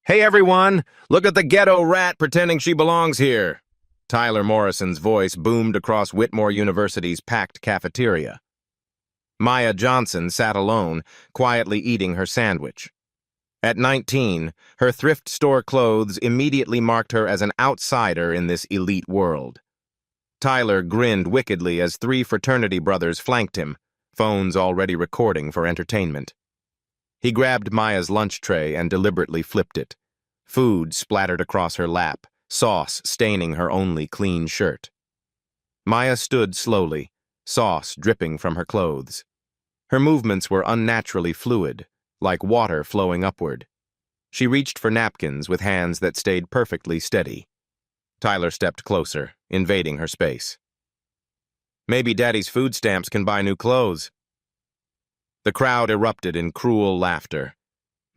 Hey everyone, look at the ghetto rat pretending she belongs here. Tyler Morrison's voice boomed across Whitmore University's packed cafeteria. Maya Johnson sat alone, quietly eating her sandwich. At 19, her thrift store clothes immediately marked her as an outsider in this elite world. Tyler grinned wickedly as three fraternity brothers flanked him, phones already recording for entertainment. He grabbed Maya's lunch tray and deliberately flipped it. Food splattered across her lap, sauce staining her only clean shirt. Maya stood slowly, sauce dripping from her clothes. Her movements were unnaturally fluid, like water flowing upward. She reached for napkins with hands that stayed perfectly steady. Tyler stepped closer, invading her space. Maybe Daddy's food stamps can buy new clothes. The crowd erupted in cruel laughter.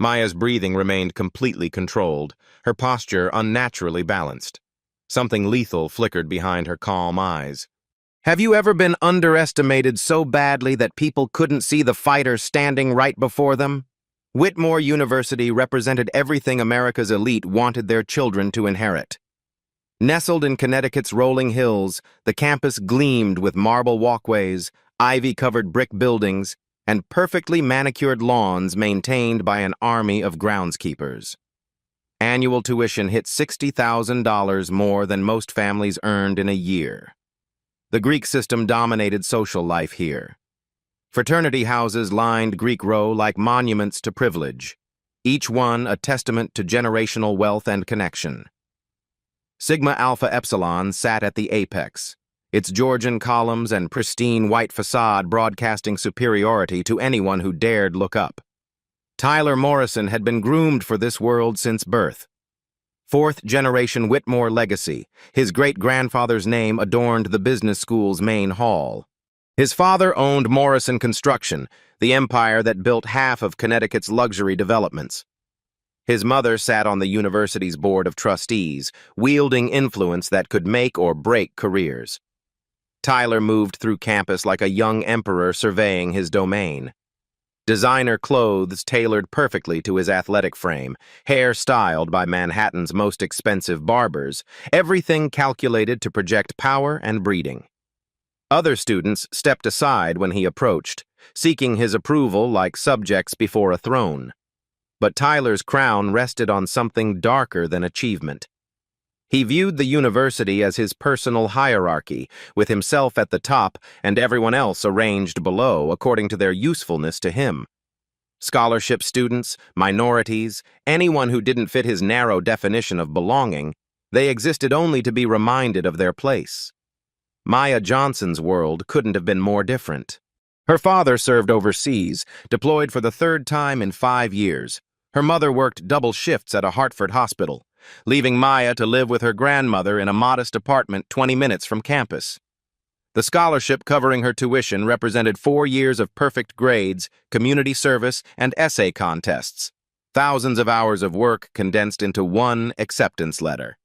Maya's breathing remained completely controlled, her posture unnaturally balanced. Something lethal flickered behind her calm eyes. Have you ever been underestimated so badly that people couldn't see the fighter standing right before them? Whitmore University represented everything America's elite wanted their children to inherit. Nestled in Connecticut's rolling hills, the campus gleamed with marble walkways, ivy-covered brick buildings, and perfectly manicured lawns maintained by an army of groundskeepers. Annual tuition hit $60,000 more than most families earned in a year. The Greek system dominated social life here. Fraternity houses lined Greek Row like monuments to privilege, each one a testament to generational wealth and connection. Sigma Alpha Epsilon sat at the apex, its Georgian columns and pristine white facade broadcasting superiority to anyone who dared look up. Tyler Morrison had been groomed for this world since birth. Fourth-generation Whitmore legacy, his great-grandfather's name adorned the business school's main hall. His father owned Morrison Construction, the empire that built half of Connecticut's luxury developments. His mother sat on the university's board of trustees, wielding influence that could make or break careers. Tyler moved through campus like a young emperor surveying his domain. Designer clothes tailored perfectly to his athletic frame, hair styled by Manhattan's most expensive barbers, everything calculated to project power and breeding. Other students stepped aside when he approached, seeking his approval like subjects before a throne. But Tyler's crown rested on something darker than achievement. He viewed the university as his personal hierarchy, with himself at the top and everyone else arranged below according to their usefulness to him. Scholarship students, minorities, anyone who didn't fit his narrow definition of belonging, they existed only to be reminded of their place. Maya Johnson's world couldn't have been more different. Her father served overseas, deployed for the third time in 5 years. Her mother worked double shifts at a Hartford hospital, leaving Maya to live with her grandmother in a modest apartment 20 minutes from campus. The scholarship covering her tuition represented 4 years of perfect grades, community service, and essay contests. Thousands of hours of work condensed into one acceptance letter.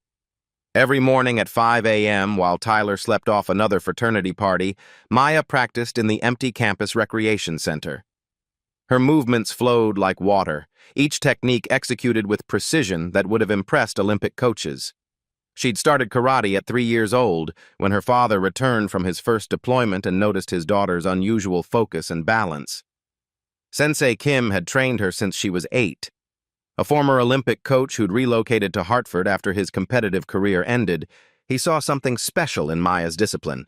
Every morning at 5 a.m., while Tyler slept off another fraternity party, Maya practiced in the empty campus recreation center. Her movements flowed like water, each technique executed with precision that would have impressed Olympic coaches. She'd started karate at 3 years old when her father returned from his first deployment and noticed his daughter's unusual focus and balance. Sensei Kim had trained her since she was 8. A former Olympic coach who'd relocated to Hartford after his competitive career ended, he saw something special in Maya's discipline.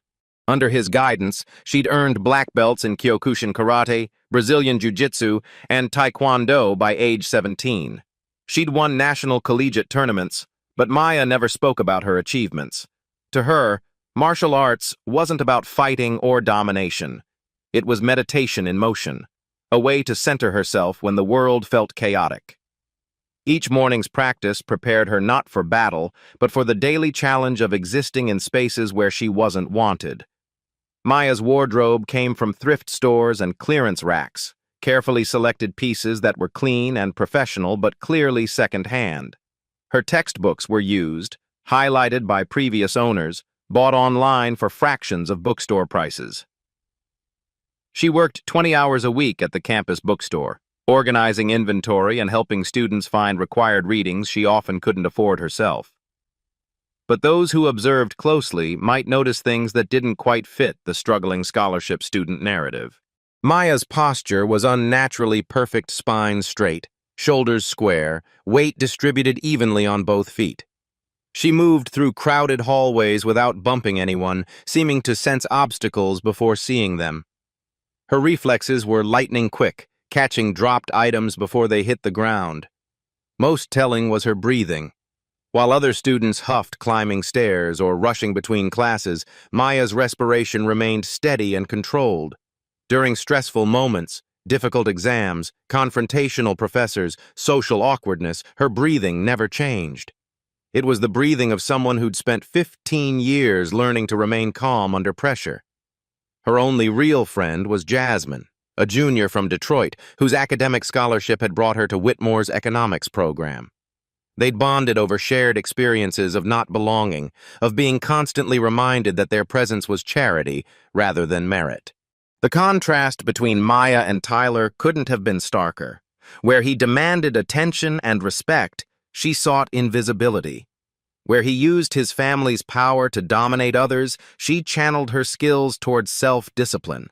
Under his guidance, she'd earned black belts in Kyokushin karate, Brazilian jiu-jitsu, and taekwondo by age 17. She'd won national collegiate tournaments, but Maya never spoke about her achievements. To her, martial arts wasn't about fighting or domination. It was meditation in motion, a way to center herself when the world felt chaotic. Each morning's practice prepared her not for battle, but for the daily challenge of existing in spaces where she wasn't wanted. Maya's wardrobe came from thrift stores and clearance racks, carefully selected pieces that were clean and professional but clearly second-hand. Her textbooks were used, highlighted by previous owners, bought online for fractions of bookstore prices. She worked 20 hours a week at the campus bookstore, organizing inventory and helping students find required readings she often couldn't afford herself. But those who observed closely might notice things that didn't quite fit the struggling scholarship student narrative. Maya's posture was unnaturally perfect, spine straight, shoulders square, weight distributed evenly on both feet. She moved through crowded hallways without bumping anyone, seeming to sense obstacles before seeing them. Her reflexes were lightning quick, catching dropped items before they hit the ground. Most telling was her breathing. While other students huffed climbing stairs or rushing between classes, Maya's respiration remained steady and controlled. During stressful moments, difficult exams, confrontational professors, social awkwardness, her breathing never changed. It was the breathing of someone who'd spent 15 years learning to remain calm under pressure. Her only real friend was Jasmine, a junior from Detroit, whose academic scholarship had brought her to Whitmore's economics program. They'd bonded over shared experiences of not belonging, of being constantly reminded that their presence was charity rather than merit. The contrast between Maya and Tyler couldn't have been starker. Where he demanded attention and respect, she sought invisibility. Where he used his family's power to dominate others, she channeled her skills towards self-discipline.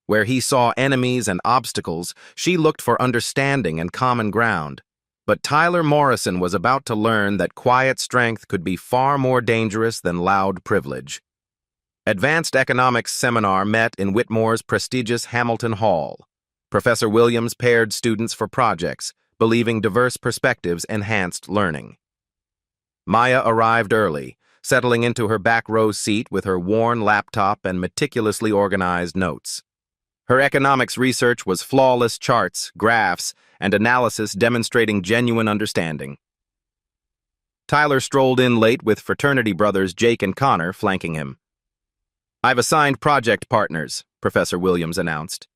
Where he saw enemies and obstacles, she looked for understanding and common ground. But Tyler Morrison was about to learn that quiet strength could be far more dangerous than loud privilege. Advanced Economics Seminar met in Whitmore's prestigious Hamilton Hall. Professor Williams paired students for projects, believing diverse perspectives enhanced learning. Maya arrived early, settling into her back row seat with her worn laptop and meticulously organized notes. Her economics research was flawless charts, graphs, and analysis demonstrating genuine understanding. Tyler strolled in late with fraternity brothers Jake and Connor flanking him. "I've assigned project partners," Professor Williams announced.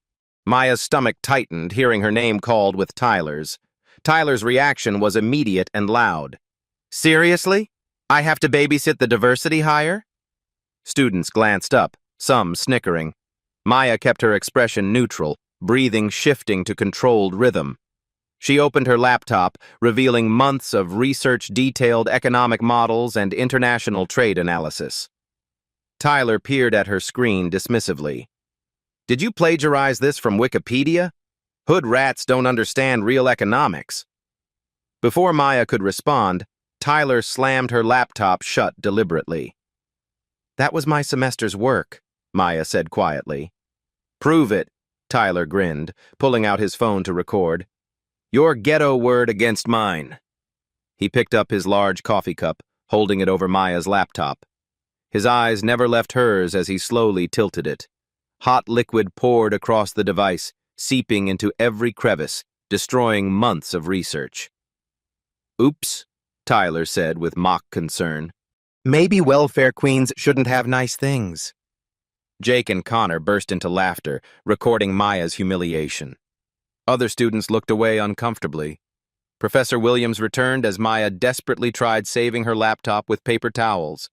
Maya's stomach tightened, hearing her name called with Tyler's. Tyler's reaction was immediate and loud. "Seriously? I have to babysit the diversity hire?" Students glanced up, some snickering. Maya kept her expression neutral, breathing shifting to controlled rhythm. She opened her laptop, revealing months of research-detailed economic models and international trade analysis. Tyler peered at her screen dismissively. "Did you plagiarize this from Wikipedia? Hood rats don't understand real economics." Before Maya could respond, Tyler slammed her laptop shut deliberately. "That was my semester's work," Maya said quietly. "Prove it," Tyler grinned, pulling out his phone to record. "Your ghetto word against mine." He picked up his large coffee cup, holding it over Maya's laptop. His eyes never left hers as he slowly tilted it. Hot liquid poured across the device, seeping into every crevice, destroying months of research. "Oops," Tyler said with mock concern. "Maybe welfare queens shouldn't have nice things." Jake and Connor burst into laughter, recording Maya's humiliation. Other students looked away uncomfortably. Professor Williams returned as Maya desperately tried saving her laptop with paper towels.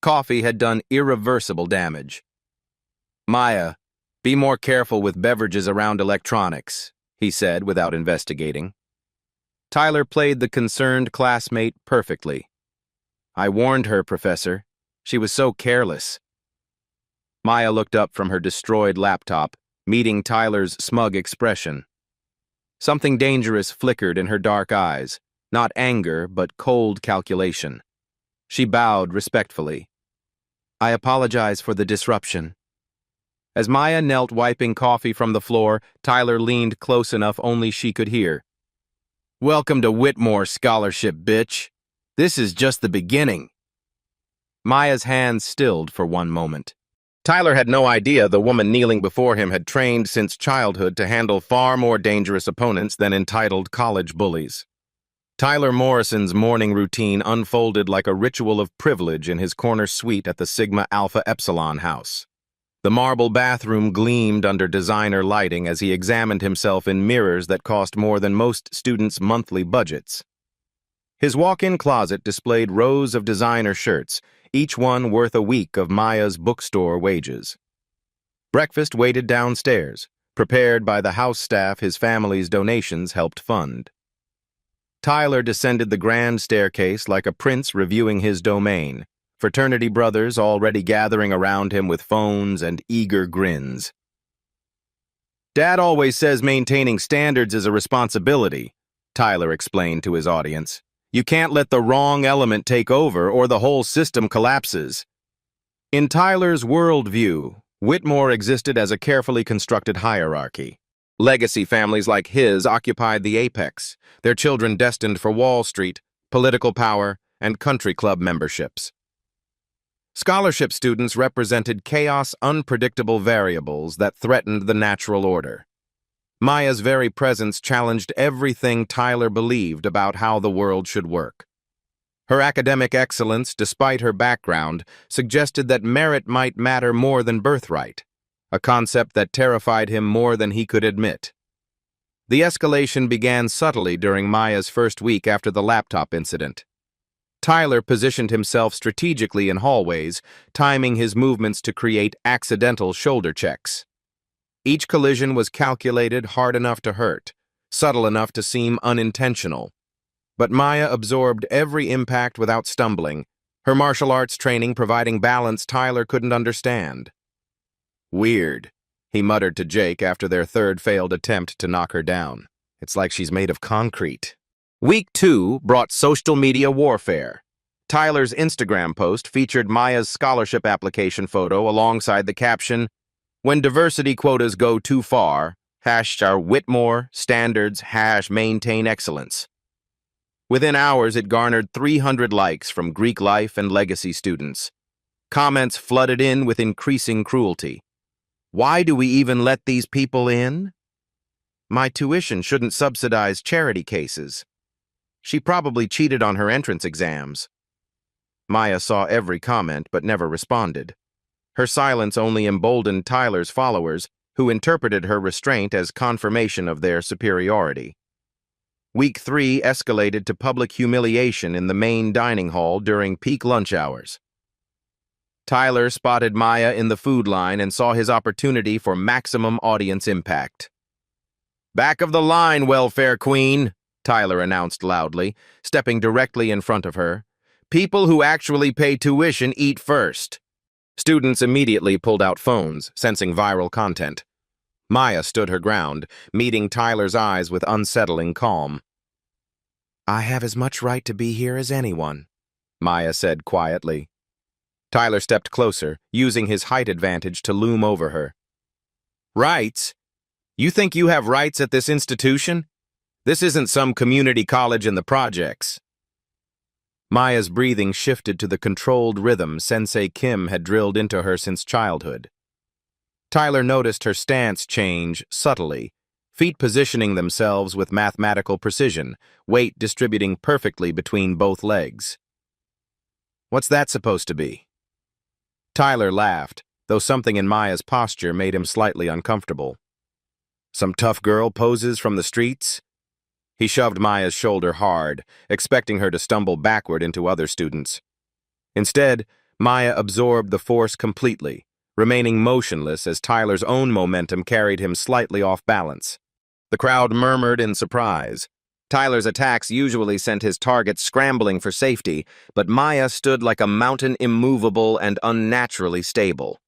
Coffee had done irreversible damage. "Maya, be more careful with beverages around electronics," he said without investigating. Tyler played the concerned classmate perfectly. "I warned her, Professor. She was so careless." Maya looked up from her destroyed laptop, meeting Tyler's smug expression. Something dangerous flickered in her dark eyes, not anger, but cold calculation. She bowed respectfully. "I apologize for the disruption." As Maya knelt wiping coffee from the floor, Tyler leaned close enough only she could hear. "Welcome to Whitmore Scholarship, bitch. This is just the beginning." Maya's hands stilled for one moment. Tyler had no idea the woman kneeling before him had trained since childhood to handle far more dangerous opponents than entitled college bullies. Tyler Morrison's morning routine unfolded like a ritual of privilege in his corner suite at the Sigma Alpha Epsilon house. The marble bathroom gleamed under designer lighting as he examined himself in mirrors that cost more than most students' monthly budgets. His walk-in closet displayed rows of designer shirts, each one worth a week of Maya's bookstore wages. Breakfast waited downstairs, prepared by the house staff his family's donations helped fund. Tyler descended the grand staircase like a prince reviewing his domain, fraternity brothers already gathering around him with phones and eager grins. "Dad always says maintaining standards is a responsibility," Tyler explained to his audience. "You can't let the wrong element take over or the whole system collapses." In Tyler's worldview, Whitmore existed as a carefully constructed hierarchy. Legacy families like his occupied the apex, their children destined for Wall Street, political power, and country club memberships. Scholarship students represented chaos, unpredictable variables that threatened the natural order. Maya's very presence challenged everything Tyler believed about how the world should work. Her academic excellence, despite her background, suggested that merit might matter more than birthright, a concept that terrified him more than he could admit. The escalation began subtly during Maya's first week after the laptop incident. Tyler positioned himself strategically in hallways, timing his movements to create accidental shoulder checks. Each collision was calculated, hard enough to hurt, subtle enough to seem unintentional. But Maya absorbed every impact without stumbling, her martial arts training providing balance Tyler couldn't understand. "Weird," he muttered to Jake after their third failed attempt to knock her down. "It's like she's made of concrete." Week 2 brought social media warfare. Tyler's Instagram post featured Maya's scholarship application photo alongside the caption, "When diversity quotas go too far, #Whitmore standards #maintain excellence." Within hours, it garnered 300 likes from Greek life and legacy students. Comments flooded in with increasing cruelty. "Why do we even let these people in? My tuition shouldn't subsidize charity cases. She probably cheated on her entrance exams." Maya saw every comment but never responded. Her silence only emboldened Tyler's followers, who interpreted her restraint as confirmation of their superiority. Week 3 escalated to public humiliation in the main dining hall during peak lunch hours. Tyler spotted Maya in the food line and saw his opportunity for maximum audience impact. "Back of the line, welfare queen," Tyler announced loudly, stepping directly in front of her. "People who actually pay tuition eat first." Students immediately pulled out phones, sensing viral content. Maya stood her ground, meeting Tyler's eyes with unsettling calm. "I have as much right to be here as anyone," Maya said quietly. Tyler stepped closer, using his height advantage to loom over her. "Rights? You think you have rights at this institution? This isn't some community college in the projects." Maya's breathing shifted to the controlled rhythm Sensei Kim had drilled into her since childhood. Tyler noticed her stance change subtly, feet positioning themselves with mathematical precision, weight distributing perfectly between both legs. "What's that supposed to be?" Tyler laughed, though something in Maya's posture made him slightly uncomfortable. "Some tough girl poses from the streets?" He shoved Maya's shoulder hard, expecting her to stumble backward into other students. Instead, Maya absorbed the force completely, remaining motionless as Tyler's own momentum carried him slightly off balance. The crowd murmured in surprise. Tyler's attacks usually sent his targets scrambling for safety, but Maya stood like a mountain, immovable and unnaturally stable.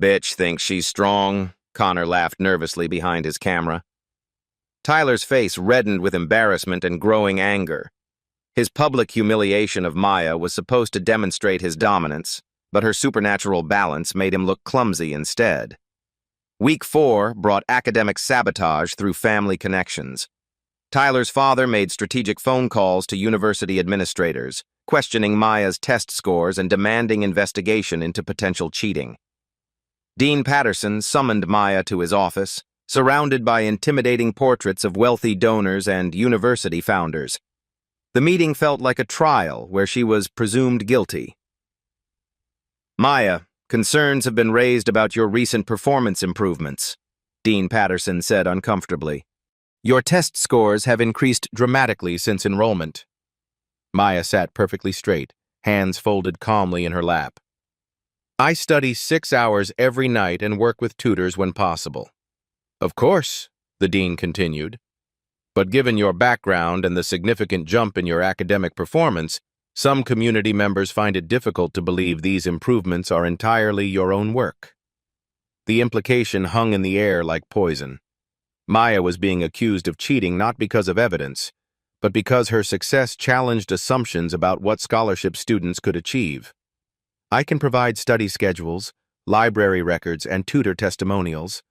"Bitch thinks she's strong," Connor laughed nervously behind his camera. Tyler's face reddened with embarrassment and growing anger. His public humiliation of Maya was supposed to demonstrate his dominance, but her supernatural balance made him look clumsy instead. Week 4 brought academic sabotage through family connections. Tyler's father made strategic phone calls to university administrators, questioning Maya's test scores and demanding investigation into potential cheating. Dean Patterson summoned Maya to his office, surrounded by intimidating portraits of wealthy donors and university founders. The meeting felt like a trial where she was presumed guilty. "Maya, concerns have been raised about your recent performance improvements," Dean Patterson said uncomfortably. "Your test scores have increased dramatically since enrollment." Maya sat perfectly straight, hands folded calmly in her lap. "I study 6 hours every night and work with tutors when possible. Of course, the dean continued. But given your background and the significant jump in your academic performance, some community members find it difficult to believe these improvements are entirely your own work. The implication hung in the air like poison. Maya was being accused of cheating not because of evidence, but because her success challenged assumptions about what scholarship students could achieve. I can provide study schedules, library records, and tutor testimonials,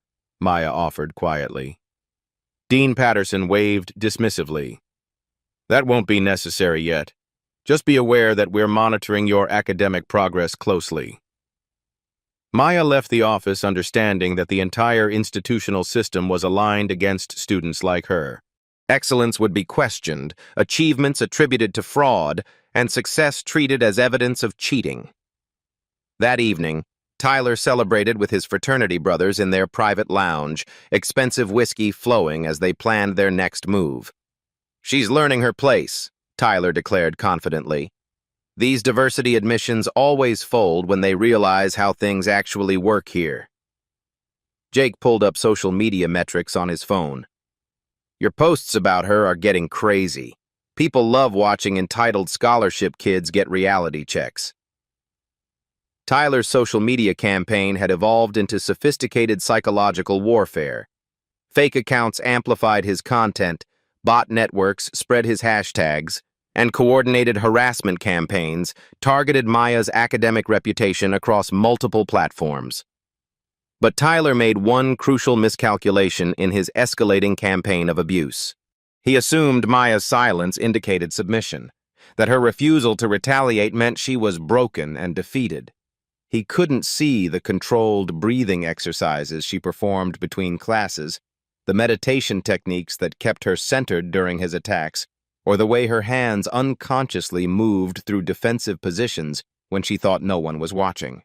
Maya offered quietly. Dean Patterson waved dismissively. That won't be necessary yet. Just be aware that we're monitoring your academic progress closely. Maya left the office understanding that the entire institutional system was aligned against students like her. Excellence would be questioned, achievements attributed to fraud, and success treated as evidence of cheating. That evening, Tyler celebrated with his fraternity brothers in their private lounge, expensive whiskey flowing as they planned their next move. She's learning her place, Tyler declared confidently. These diversity admissions always fold when they realize how things actually work here. Jake pulled up social media metrics on his phone. Your posts about her are getting crazy. People love watching entitled scholarship kids get reality checks. Tyler's social media campaign had evolved into sophisticated psychological warfare. Fake accounts amplified his content, bot networks spread his hashtags, and coordinated harassment campaigns targeted Maya's academic reputation across multiple platforms. But Tyler made one crucial miscalculation in his escalating campaign of abuse. He assumed Maya's silence indicated submission, that her refusal to retaliate meant she was broken and defeated. He couldn't see the controlled breathing exercises she performed between classes, the meditation techniques that kept her centered during his attacks, or the way her hands unconsciously moved through defensive positions when she thought no one was watching.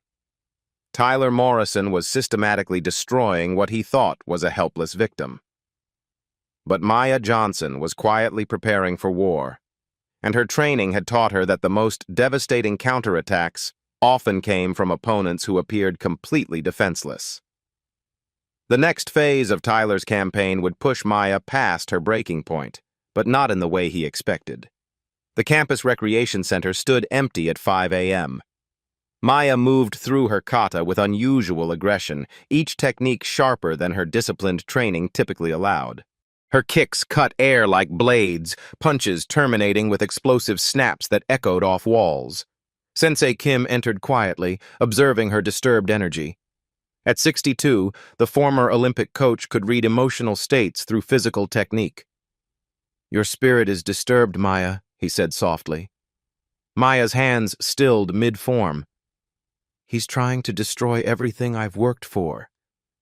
Tyler Morrison was systematically destroying what he thought was a helpless victim. But Maya Johnson was quietly preparing for war, and her training had taught her that the most devastating counterattacks often came from opponents who appeared completely defenseless. The next phase of Tyler's campaign would push Maya past her breaking point, but not in the way he expected. The campus recreation center stood empty at 5 a.m. Maya moved through her kata with unusual aggression, each technique sharper than her disciplined training typically allowed. Her kicks cut air like blades, punches terminating with explosive snaps that echoed off walls. Sensei Kim entered quietly, observing her disturbed energy. At 62, the former Olympic coach could read emotional states through physical technique. Your spirit is disturbed, Maya, he said softly. Maya's hands stilled mid-form. He's trying to destroy everything I've worked for.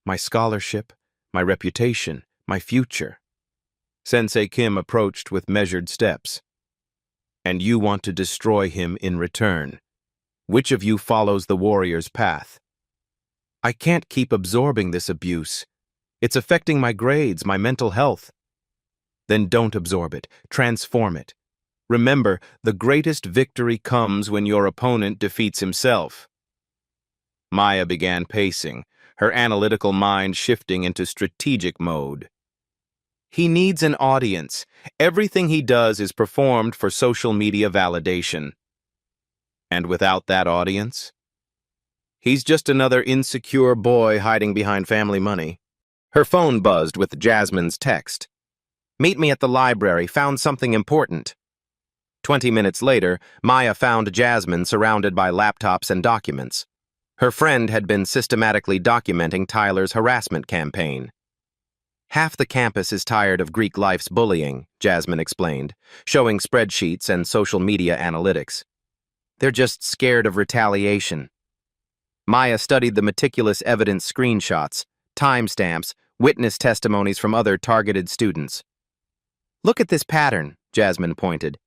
My scholarship, my reputation, my future. Sensei Kim approached with measured steps. And you want to destroy him in return. Which of you follows the warrior's path? I can't keep absorbing this abuse. It's affecting my grades, my mental health. Then don't absorb it. Transform it. Remember, the greatest victory comes when your opponent defeats himself. Maya began pacing, her analytical mind shifting into strategic mode. He needs an audience. Everything he does is performed for social media validation. And without that audience? He's just another insecure boy hiding behind family money. Her phone buzzed with Jasmine's text. Meet me at the library, found something important. 20 minutes later, Maya found Jasmine surrounded by laptops and documents. Her friend had been systematically documenting Tyler's harassment campaign. Half the campus is tired of Greek life's bullying, Jasmine explained, showing spreadsheets and social media analytics. They're just scared of retaliation. Maya studied the meticulous evidence screenshots, timestamps, witness testimonies from other targeted students. Look at this pattern, Jasmine pointed.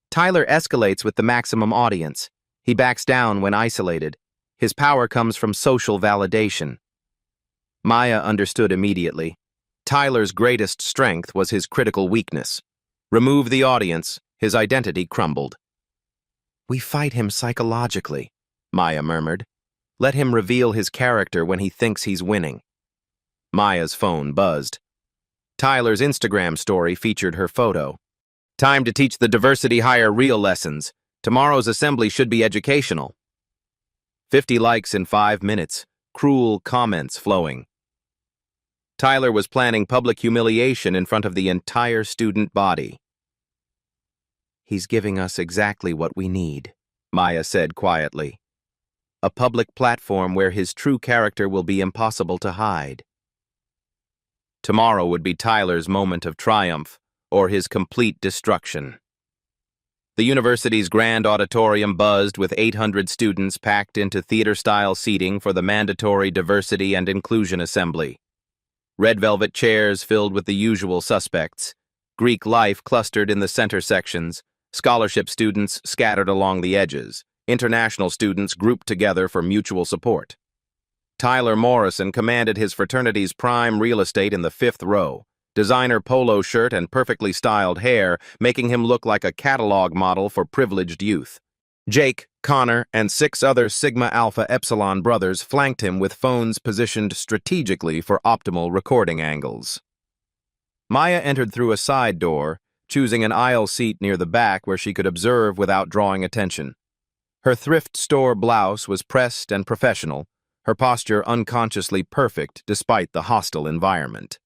Tyler escalates with the maximum audience. He backs down when isolated. His power comes from social validation. Maya understood immediately. Tyler's greatest strength was his critical weakness. Remove the audience, his identity crumbled. We fight him psychologically, Maya murmured. Let him reveal his character when he thinks he's winning. Maya's phone buzzed. Tyler's Instagram story featured her photo. Time to teach the diversity hire real lessons. Tomorrow's assembly should be educational. 50 likes in 5 minutes. Cruel comments flowing. Tyler was planning public humiliation in front of the entire student body. "He's giving us exactly what we need," Maya said quietly. "A public platform where his true character will be impossible to hide." Tomorrow would be Tyler's moment of triumph, or his complete destruction. The university's grand auditorium buzzed with 800 students packed into theater-style seating for the mandatory diversity and inclusion assembly. Red velvet chairs filled with the usual suspects, Greek life clustered in the center sections, scholarship students scattered along the edges, international students grouped together for mutual support. Tyler Morrison commanded his fraternity's prime real estate in the 5th row, designer polo shirt and perfectly styled hair making him look like a catalog model for privileged youth. Jake, Connor, and 6 other Sigma Alpha Epsilon brothers flanked him with phones positioned strategically for optimal recording angles. Maya entered through a side door, choosing an aisle seat near the back where she could observe without drawing attention. Her thrift store blouse was pressed and professional, her posture unconsciously perfect despite the hostile environment.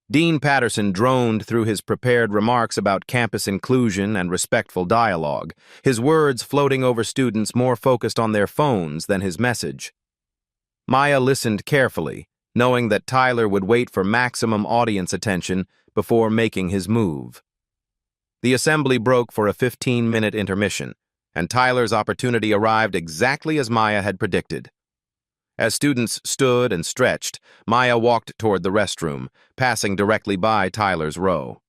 Dean Patterson droned through his prepared remarks about campus inclusion and respectful dialogue, his words floating over students more focused on their phones than his message. Maya listened carefully, knowing that Tyler would wait for maximum audience attention before making his move. The assembly broke for a 15-minute intermission, and Tyler's opportunity arrived exactly as Maya had predicted. As students stood and stretched, Maya walked toward the restroom, passing directly by Tyler's row.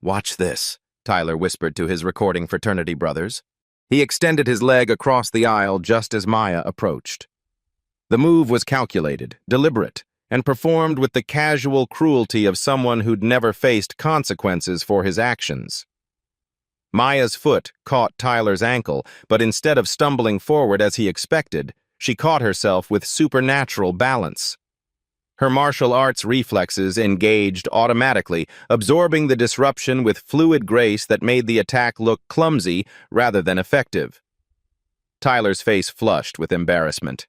"Watch this," Tyler whispered to his recording fraternity brothers. He extended his leg across the aisle just as Maya approached. The move was calculated, deliberate, and performed with the casual cruelty of someone who'd never faced consequences for his actions. Maya's foot caught Tyler's ankle, but instead of stumbling forward as he expected, she caught herself with supernatural balance. Her martial arts reflexes engaged automatically, absorbing the disruption with fluid grace that made the attack look clumsy rather than effective. Tyler's face flushed with embarrassment.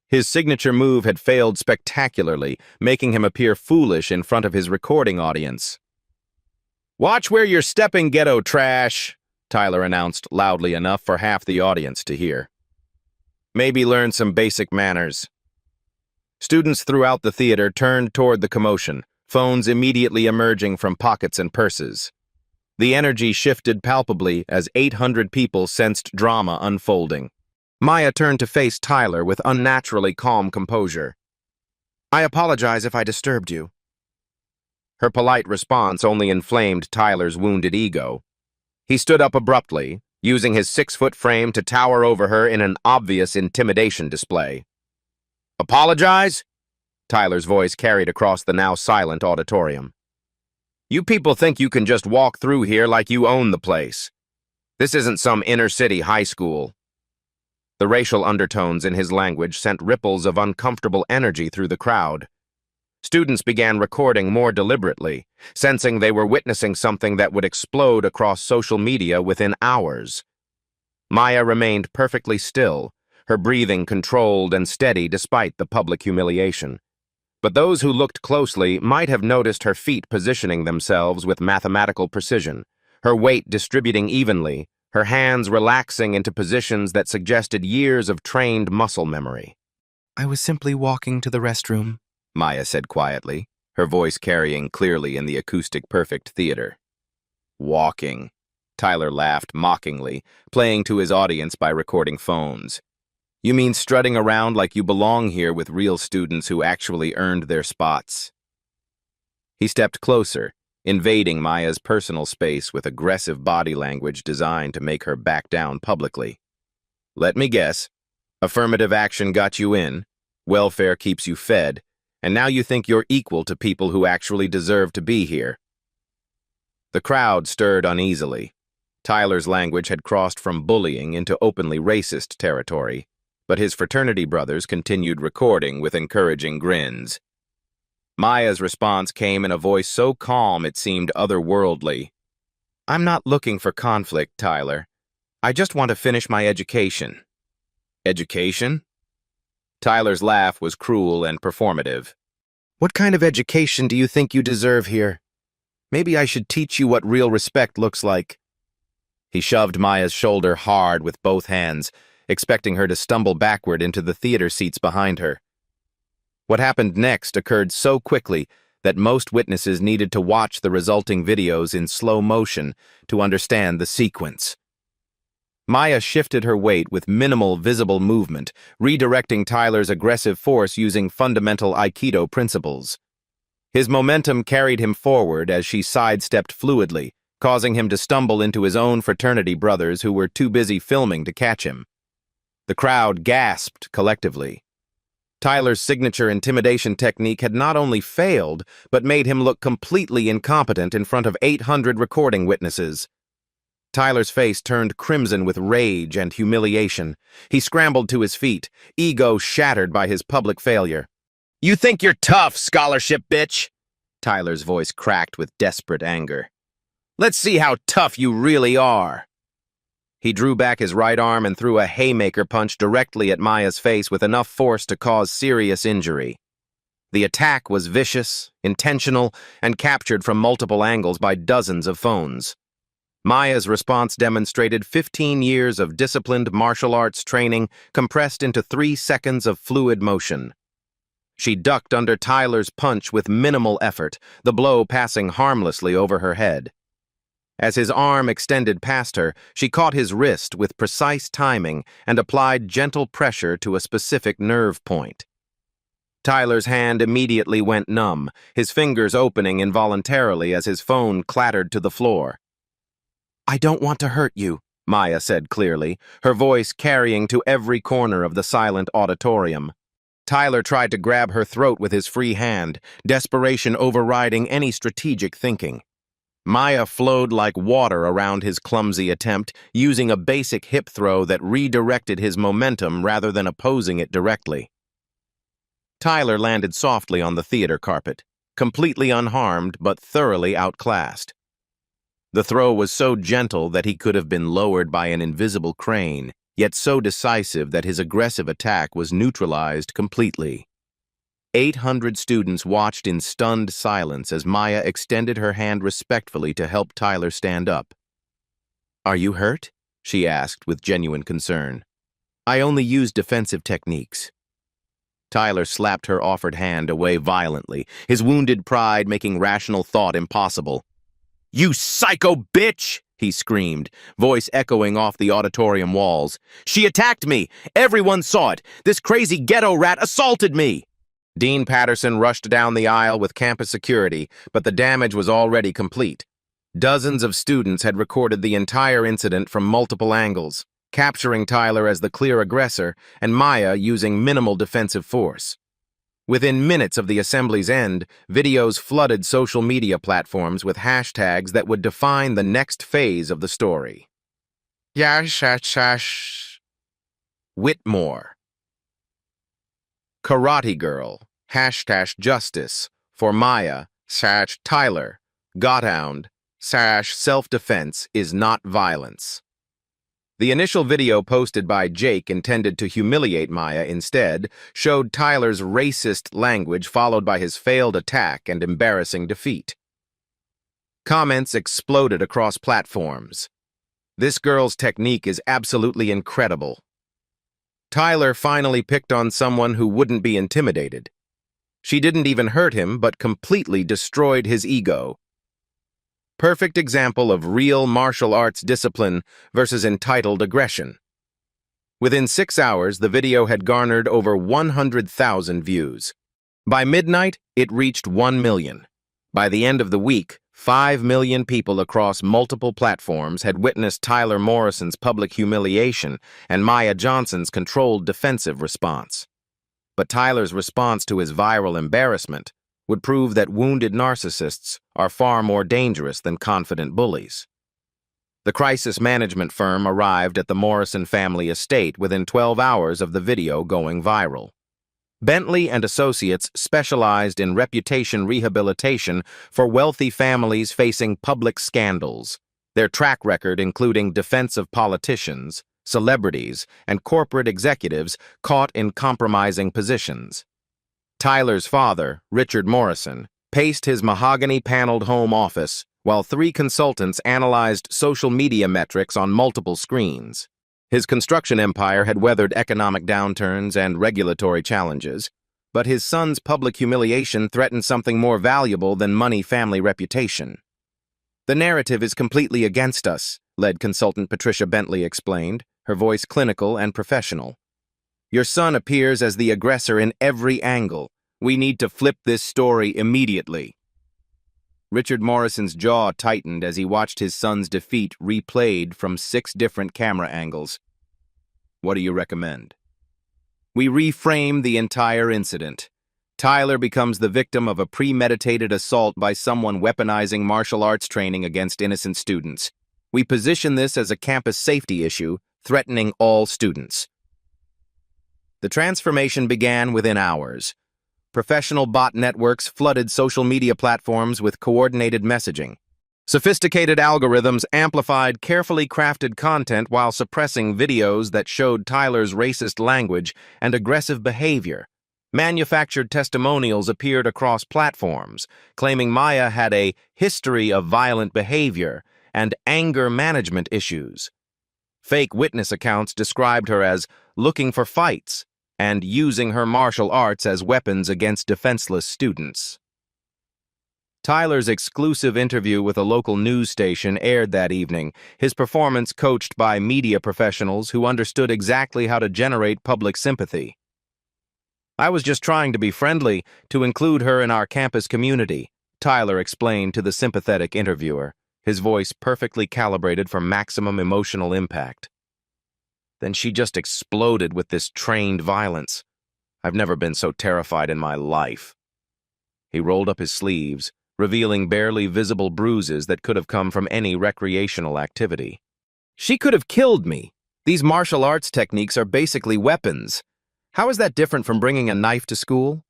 His signature move had failed spectacularly, making him appear foolish in front of his recording audience. "Watch where you're stepping, ghetto trash," Tyler announced loudly enough for half the audience to hear. "Maybe learn some basic manners." Students throughout the theater turned toward the commotion, phones immediately emerging from pockets and purses. The energy shifted palpably as 800 people sensed drama unfolding. Maya turned to face Tyler with unnaturally calm composure. "I apologize if I disturbed you." Her polite response only inflamed Tyler's wounded ego. He stood up abruptly, using his 6-foot frame to tower over her in an obvious intimidation display. "Apologize?" Tyler's voice carried across the now silent auditorium. "You people think you can just walk through here like you own the place. This isn't some inner-city high school." The racial undertones in his language sent ripples of uncomfortable energy through the crowd. Students began recording more deliberately, sensing they were witnessing something that would explode across social media within hours. Maya remained perfectly still, her breathing controlled and steady despite the public humiliation. But those who looked closely might have noticed her feet positioning themselves with mathematical precision, her weight distributing evenly, her hands relaxing into positions that suggested years of trained muscle memory. "I was simply walking to the restroom," Maya said quietly, her voice carrying clearly in the acoustic-perfect theater. "Walking," Tyler laughed mockingly, playing to his audience by recording phones. "You mean strutting around like you belong here with real students who actually earned their spots?" He stepped closer, invading Maya's personal space with aggressive body language designed to make her back down publicly. "Let me guess. Affirmative action got you in, welfare keeps you fed, and now you think you're equal to people who actually deserve to be here." The crowd stirred uneasily. Tyler's language had crossed from bullying into openly racist territory. but his fraternity brothers continued recording with encouraging grins. Maya's response came in a voice so calm it seemed otherworldly. "I'm not looking for conflict, Tyler. I just want to finish my education." "Education?" Tyler's laugh was cruel and performative. "What kind of education do you think you deserve here? Maybe I should teach you what real respect looks like." He shoved Maya's shoulder hard with both hands, expecting her to stumble backward into the theater seats behind her. What happened next occurred so quickly that most witnesses needed to watch the resulting videos in slow motion to understand the sequence. Maya shifted her weight with minimal visible movement, redirecting Tyler's aggressive force using fundamental Aikido principles. His momentum carried him forward as she sidestepped fluidly, causing him to stumble into his own fraternity brothers who were too busy filming to catch him. The crowd gasped collectively. Tyler's signature intimidation technique had not only failed, but made him look completely incompetent in front of 800 recording witnesses. Tyler's face turned crimson with rage and humiliation. He scrambled to his feet, ego shattered by his public failure. "You think you're tough, scholarship bitch?" Tyler's voice cracked with desperate anger. "Let's see how tough you really are." He drew back his right arm and threw a haymaker punch directly at Maya's face with enough force to cause serious injury. The attack was vicious, intentional, and captured from multiple angles by dozens of phones. Maya's response demonstrated 15 years of disciplined martial arts training compressed into 3 seconds of fluid motion. She ducked under Tyler's punch with minimal effort, the blow passing harmlessly over her head. As his arm extended past her, she caught his wrist with precise timing and applied gentle pressure to a specific nerve point. Tyler's hand immediately went numb, his fingers opening involuntarily as his phone clattered to the floor. "I don't want to hurt you," Maya said clearly, her voice carrying to every corner of the silent auditorium. Tyler tried to grab her throat with his free hand, desperation overriding any strategic thinking. Maya flowed like water around his clumsy attempt, using a basic hip throw that redirected his momentum rather than opposing it directly. Tyler landed softly on the theater carpet, completely unharmed but thoroughly outclassed. The throw was so gentle that he could have been lowered by an invisible crane, yet so decisive that his aggressive attack was neutralized completely. 800 students watched in stunned silence as Maya extended her hand respectfully to help Tyler stand up. "Are you hurt?" she asked with genuine concern. "I only use defensive techniques." Tyler slapped her offered hand away violently, his wounded pride making rational thought impossible. "You psycho bitch!" he screamed, voice echoing off the auditorium walls. "She attacked me! Everyone saw it! This crazy ghetto rat assaulted me!" Dean Patterson rushed down the aisle with campus security, but the damage was already complete. Dozens of students had recorded the entire incident from multiple angles, capturing Tyler as the clear aggressor and Maya using minimal defensive force. Within minutes of the assembly's end, videos flooded social media platforms with hashtags that would define the next phase of the story. Whitmore. Karate Girl, #justice, for Maya, #Tyler, Godhound, #self-defense is not violence. The initial video posted by Jake intended to humiliate Maya instead showed Tyler's racist language followed by his failed attack and embarrassing defeat. Comments exploded across platforms. "This girl's technique is absolutely incredible." Tyler finally picked on someone who wouldn't be intimidated. She didn't even hurt him, but completely destroyed his ego. Perfect example of real martial arts discipline versus entitled aggression. Within 6 hours, the video had garnered over 100,000 views. By midnight, it reached 1 million. By the end of the week, 5 million people across multiple platforms had witnessed Tyler Morrison's public humiliation and Maya Johnson's controlled defensive response. But Tyler's response to his viral embarrassment would prove that wounded narcissists are far more dangerous than confident bullies. The crisis management firm arrived at the Morrison family estate within 12 hours of the video going viral. Bentley and Associates specialized in reputation rehabilitation for wealthy families facing public scandals, their track record including defense of politicians, celebrities, and corporate executives caught in compromising positions. Tyler's father, Richard Morrison, paced his mahogany-paneled home office while 3 consultants analyzed social media metrics on multiple screens. His construction empire had weathered economic downturns and regulatory challenges, but his son's public humiliation threatened something more valuable than money-family reputation. "The narrative is completely against us," lead consultant Patricia Bentley explained, her voice clinical and professional. "Your son appears as the aggressor in every angle. We need to flip this story immediately." Richard Morrison's jaw tightened as he watched his son's defeat replayed from 6 different camera angles. "What do you recommend?" "We reframe the entire incident. Tyler becomes the victim of a premeditated assault by someone weaponizing martial arts training against innocent students. We position this as a campus safety issue, threatening all students." The transformation began within hours. Professional bot networks flooded social media platforms with coordinated messaging. Sophisticated algorithms amplified carefully crafted content while suppressing videos that showed Tyler's racist language and aggressive behavior. Manufactured testimonials appeared across platforms, claiming Maya had a history of violent behavior and anger management issues. Fake witness accounts described her as looking for fights and using her martial arts as weapons against defenseless students. Tyler's exclusive interview with a local news station aired that evening, his performance coached by media professionals who understood exactly how to generate public sympathy. "I was just trying to be friendly, to include her in our campus community," Tyler explained to the sympathetic interviewer, his voice perfectly calibrated for maximum emotional impact. Then she just exploded with this trained violence. "I've never been so terrified in my life." He rolled up his sleeves, revealing barely visible bruises that could have come from any recreational activity. "She could have killed me. These martial arts techniques are basically weapons. How is that different from bringing a knife to school?"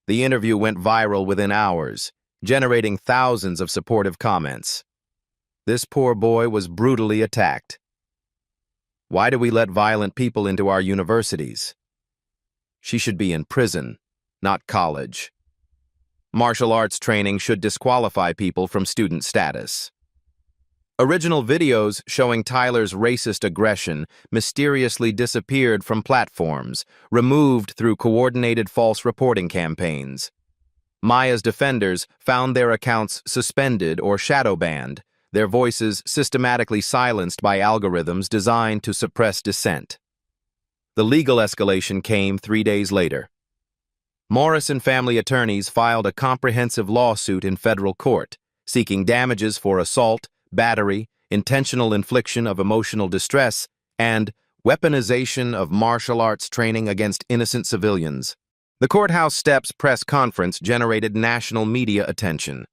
The interview went viral within hours, generating thousands of supportive comments. This poor boy was brutally attacked. "Why do we let violent people into our universities?" "She should be in prison, not college." "Martial arts training should disqualify people from student status." Original videos showing Tyler's racist aggression mysteriously disappeared from platforms, removed through coordinated false reporting campaigns. Maya's defenders found their accounts suspended or shadow banned, their voices systematically silenced by algorithms designed to suppress dissent. The legal escalation came 3 days later. Morrison family attorneys filed a comprehensive lawsuit in federal court, seeking damages for assault, battery, intentional infliction of emotional distress, and weaponization of martial arts training against innocent civilians. The courthouse steps press conference generated national media attention.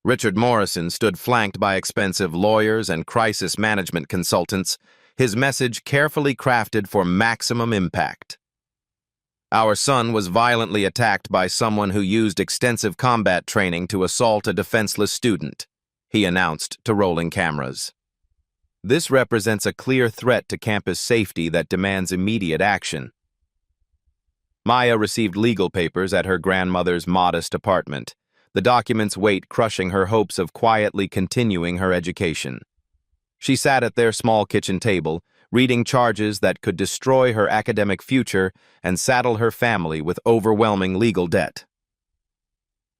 Richard Morrison stood flanked by expensive lawyers and crisis management consultants, his message carefully crafted for maximum impact. "Our son was violently attacked by someone who used extensive combat training to assault a defenseless student," he announced to rolling cameras. "This represents a clear threat to campus safety that demands immediate action." Maya received legal papers at her grandmother's modest apartment, the document's weight crushing her hopes of quietly continuing her education. She sat at their small kitchen table, reading charges that could destroy her academic future and saddle her family with overwhelming legal debt.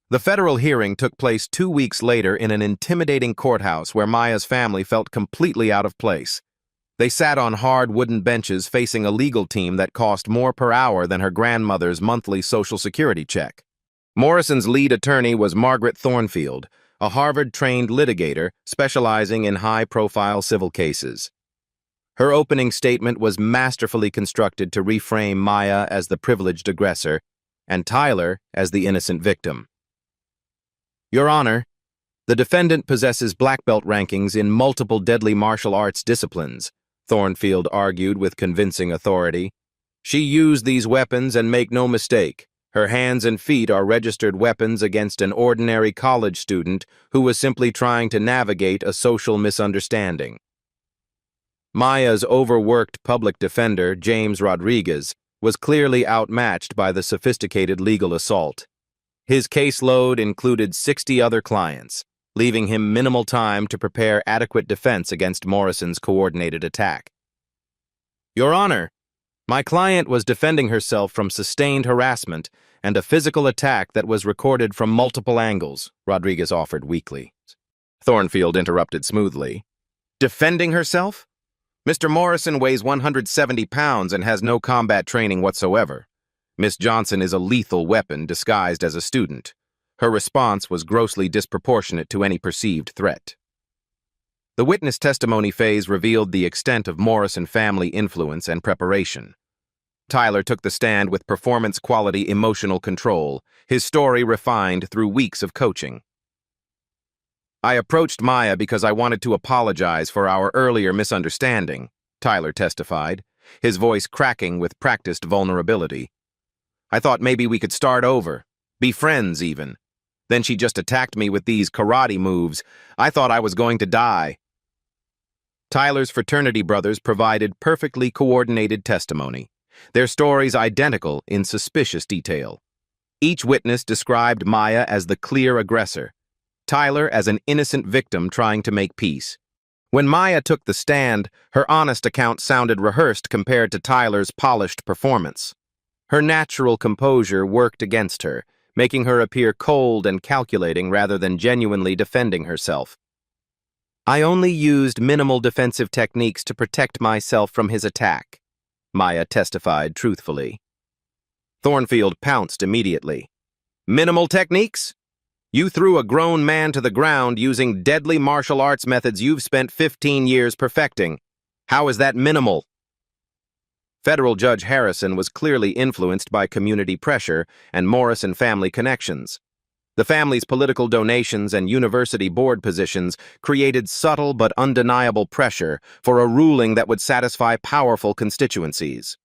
The federal hearing took place 2 weeks later in an intimidating courthouse where Maya's family felt completely out of place. They sat on hard wooden benches facing a legal team that cost more per hour than her grandmother's monthly Social Security check. Morrison's lead attorney was Margaret Thornfield, a Harvard-trained litigator specializing in high-profile civil cases. Her opening statement was masterfully constructed to reframe Maya as the privileged aggressor and Tyler as the innocent victim. "Your Honor, The defendant possesses black belt rankings in multiple deadly martial arts disciplines, Thornfield argued with convincing authority. She used these weapons, and make no mistake, her hands and feet are registered weapons against an ordinary college student who was simply trying to navigate a social misunderstanding. Maya's overworked public defender, James Rodriguez, was clearly outmatched by the sophisticated legal assault. His caseload included 60 other clients, leaving him minimal time to prepare adequate defense against Morrison's coordinated attack. Your Honor, my client was defending herself from sustained harassment and a physical attack that was recorded from multiple angles, Rodriguez offered weakly. Thornfield interrupted smoothly. Defending herself? Mr. Morrison weighs 170 pounds and has no combat training whatsoever. Miss Johnson is a lethal weapon disguised as a student. Her response was grossly disproportionate to any perceived threat. The witness testimony phase revealed the extent of Morrison family influence and preparation. Tyler took the stand with performance-quality emotional control, his story refined through weeks of coaching. I approached Maya because I wanted to apologize for our earlier misunderstanding, Tyler testified, his voice cracking with practiced vulnerability. I thought maybe we could start over, be friends even. Then she just attacked me with these karate moves. I thought I was going to die. Tyler's fraternity brothers provided perfectly coordinated testimony, their stories identical in suspicious detail. Each witness described Maya as the clear aggressor, Tyler as an innocent victim trying to make peace. When Maya took the stand, her honest account sounded rehearsed compared to Tyler's polished performance. Her natural composure worked against her, making her appear cold and calculating rather than genuinely defending herself. I only used minimal defensive techniques to protect myself from his attack, Maya testified truthfully. Thornfield pounced immediately. Minimal techniques? You threw a grown man to the ground using deadly martial arts methods you've spent 15 years perfecting. How is that minimal? Federal Judge Harrison was clearly influenced by community pressure and Morrison family connections. The family's political donations and university board positions created subtle but undeniable pressure for a ruling that would satisfy powerful constituencies.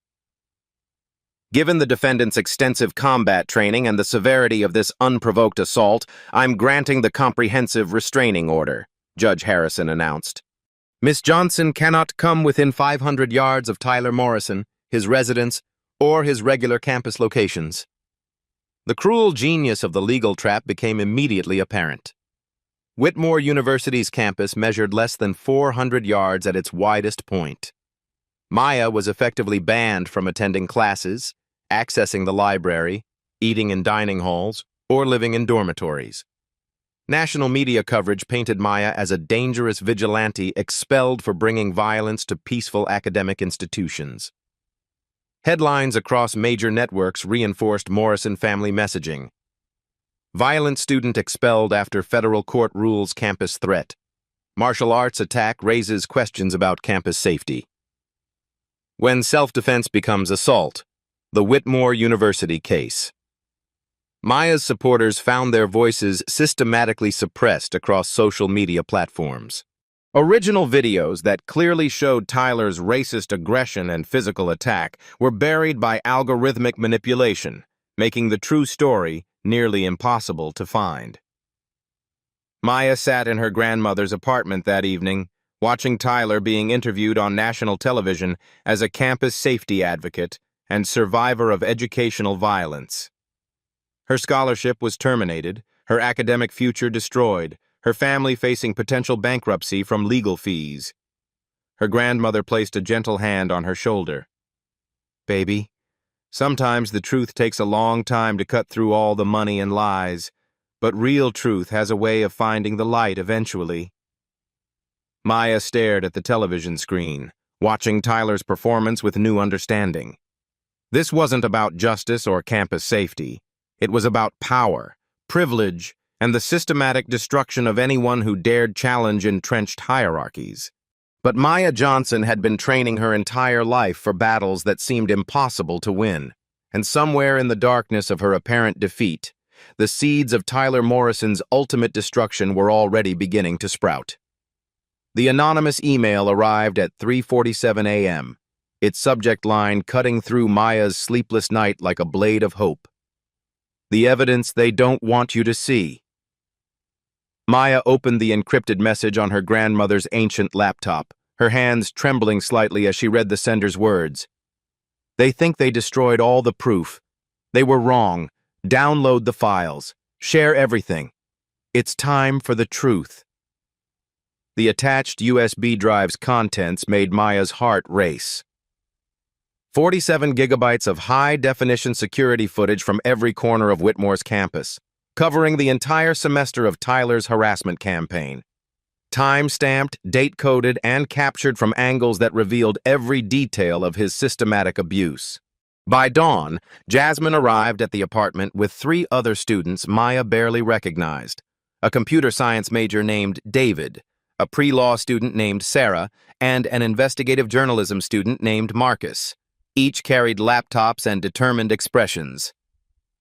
Given the defendant's extensive combat training and the severity of this unprovoked assault, I'm granting the comprehensive restraining order, Judge Harrison announced. Miss Johnson cannot come within 500 yards of Tyler Morrison, his residence, or his regular campus locations. The cruel genius of the legal trap became immediately apparent. Whitmore University's campus measured less than 400 yards at its widest point. Maya was effectively banned from attending classes, accessing the library, eating in dining halls, or living in dormitories. National media coverage painted Maya as a dangerous vigilante expelled for bringing violence to peaceful academic institutions. Headlines across major networks reinforced Morrison family messaging. Violent student expelled after federal court rules campus threat. Martial arts attack raises questions about campus safety. When self-defense becomes assault, the Whitmore University case. Maya's supporters found their voices systematically suppressed across social media platforms. Original videos that clearly showed Tyler's racist aggression and physical attack were buried by algorithmic manipulation, making the true story nearly impossible to find. Maya sat in her grandmother's apartment that evening, watching Tyler being interviewed on national television as a campus safety advocate and survivor of educational violence. Her scholarship was terminated, her academic future destroyed, her family facing potential bankruptcy from legal fees. Her grandmother placed a gentle hand on her shoulder. Baby, sometimes the truth takes a long time to cut through all the money and lies, but real truth has a way of finding the light eventually. Maya stared at the television screen, watching Tyler's performance with new understanding. This wasn't about justice or campus safety. It was about power, privilege, and the systematic destruction of anyone who dared challenge entrenched hierarchies. But Maya Johnson had been training her entire life for battles that seemed impossible to win, and somewhere in the darkness of her apparent defeat, the seeds of Tyler Morrison's ultimate destruction were already beginning to sprout. The anonymous email arrived at 3:47 a.m., its subject line cutting through Maya's sleepless night like a blade of hope. The evidence they don't want you to see. Maya opened the encrypted message on her grandmother's ancient laptop, her hands trembling slightly as she read the sender's words. They think they destroyed all the proof. They were wrong. Download the files. Share everything. It's time for the truth. The attached USB drive's contents made Maya's heart race. 47 gigabytes of high-definition security footage from every corner of Whitmore's campus, covering the entire semester of Tyler's harassment campaign. Time-stamped, date-coded, and captured from angles that revealed every detail of his systematic abuse. By dawn, Jasmine arrived at the apartment with 3 other students Maya barely recognized: a computer science major named David, a pre-law student named Sarah, and an investigative journalism student named Marcus. Each carried laptops and determined expressions.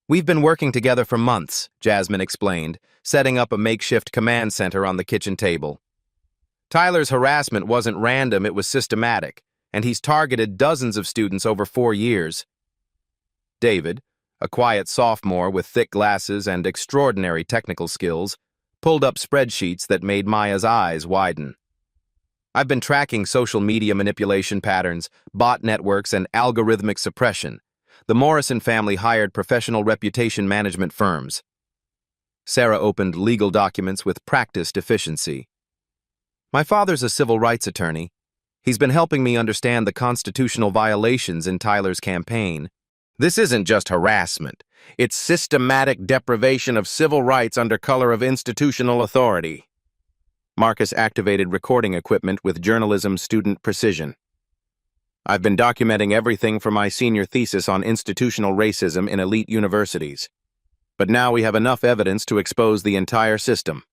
"We've been working together for months," Jasmine explained, setting up a makeshift command center on the kitchen table. Tyler's harassment wasn't random, it was systematic, and he's targeted dozens of students over 4 years. David, a quiet sophomore with thick glasses and extraordinary technical skills, pulled up spreadsheets that made Maya's eyes widen. "I've been tracking social media manipulation patterns, bot networks, and algorithmic suppression. The Morrison family hired professional reputation management firms." Sarah opened legal documents with practiced efficiency. "My father's a civil rights attorney. He's been helping me understand the constitutional violations in Tyler's campaign. This isn't just harassment. It's systematic deprivation of civil rights under color of institutional authority." Marcus activated recording equipment with journalism student precision. "I've been documenting everything for my senior thesis on institutional racism in elite universities. But now we have enough evidence to expose the entire system."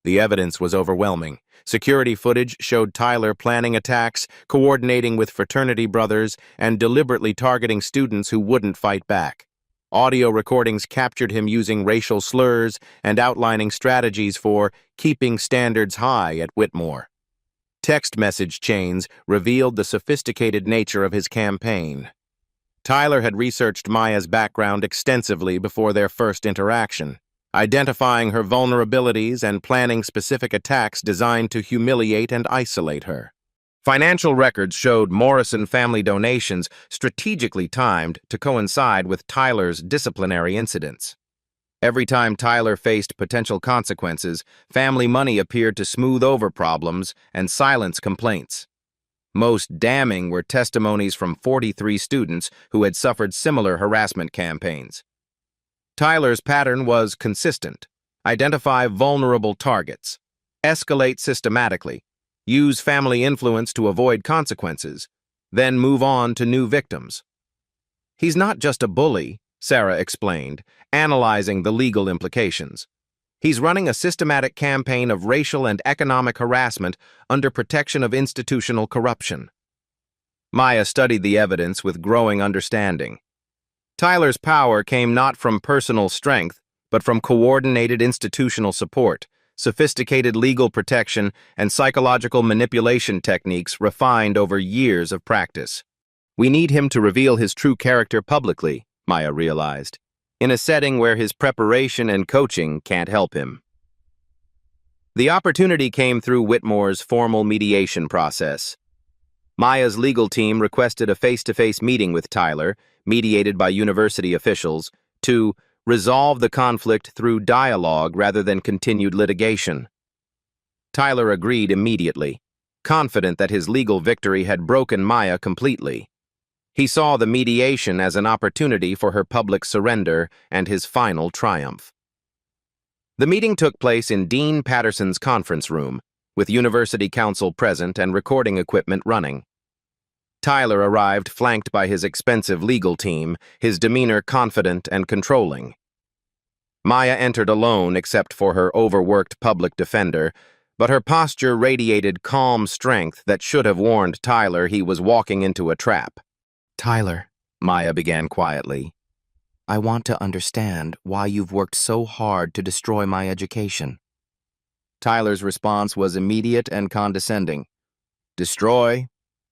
The evidence was overwhelming. Security footage showed Tyler planning attacks, coordinating with fraternity brothers, and deliberately targeting students who wouldn't fight back. Audio recordings captured him using racial slurs and outlining strategies for keeping standards high at Whitmore. Text message chains revealed the sophisticated nature of his campaign. Tyler had researched Maya's background extensively before their first interaction, identifying her vulnerabilities and planning specific attacks designed to humiliate and isolate her. Financial records showed Morrison family donations strategically timed to coincide with Tyler's disciplinary incidents. Every time Tyler faced potential consequences, family money appeared to smooth over problems and silence complaints. Most damning were testimonies from 43 students who had suffered similar harassment campaigns. Tyler's pattern was consistent: identify vulnerable targets, escalate systematically, use family influence to avoid consequences, then move on to new victims. "He's not just a bully," Sarah explained, analyzing the legal implications. "He's running a systematic campaign of racial and economic harassment under protection of institutional corruption." Maya studied the evidence with growing understanding. Tyler's power came not from personal strength, but from coordinated institutional support, sophisticated legal protection, and psychological manipulation techniques refined over years of practice. "We need him to reveal his true character publicly," Maya realized, in a setting where his preparation and coaching can't help him. The opportunity came through Whitmore's formal mediation process. Maya's legal team requested a face-to-face meeting with Tyler, mediated by university officials, to resolve the conflict through dialogue rather than continued litigation. Tyler agreed immediately, confident that his legal victory had broken Maya completely. He saw the mediation as an opportunity for her public surrender and his final triumph. The meeting took place in Dean Patterson's conference room, with university counsel present and recording equipment running. Tyler arrived flanked by his expensive legal team, his demeanor confident and controlling. Maya entered alone except for her overworked public defender, but her posture radiated calm strength that should have warned Tyler he was walking into a trap. "Tyler," Maya began quietly, I want to understand why you've worked so hard to destroy my education. Tyler's response was immediate and condescending. Destroy?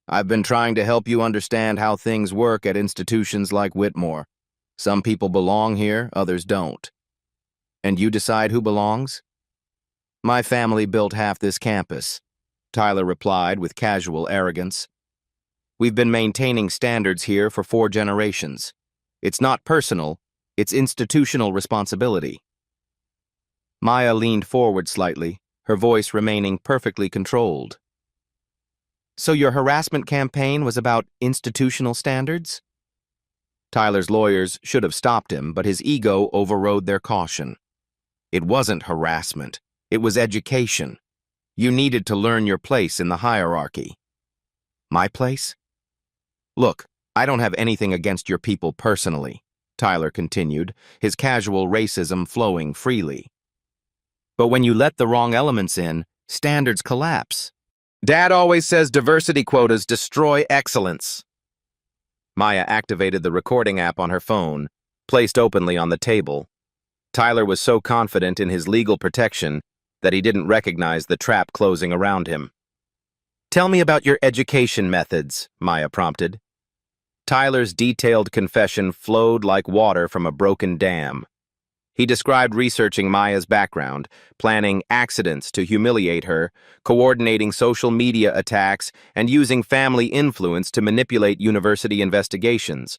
I've been trying to help you understand how things work at institutions like Whitmore. Some people belong here, others don't. And you decide who belongs? My family built half this campus, Tyler replied with casual arrogance. We've been maintaining standards here for 4 generations. It's not personal, it's institutional responsibility. Maya leaned forward slightly, her voice remaining perfectly controlled. So your harassment campaign was about institutional standards? Tyler's lawyers should have stopped him, but his ego overrode their caution. It wasn't harassment, it was education. You needed to learn your place in the hierarchy. My place? Look, I don't have anything against your people personally, Tyler continued, his casual racism flowing freely. But when you let the wrong elements in, standards collapse. Dad always says diversity quotas destroy excellence. Maya activated the recording app on her phone, placed openly on the table. Tyler was so confident in his legal protection that he didn't recognize the trap closing around him. Tell me about your education methods, Maya prompted. Tyler's detailed confession flowed like water from a broken dam. He described researching Maya's background, planning accidents to humiliate her, coordinating social media attacks, and using family influence to manipulate university investigations.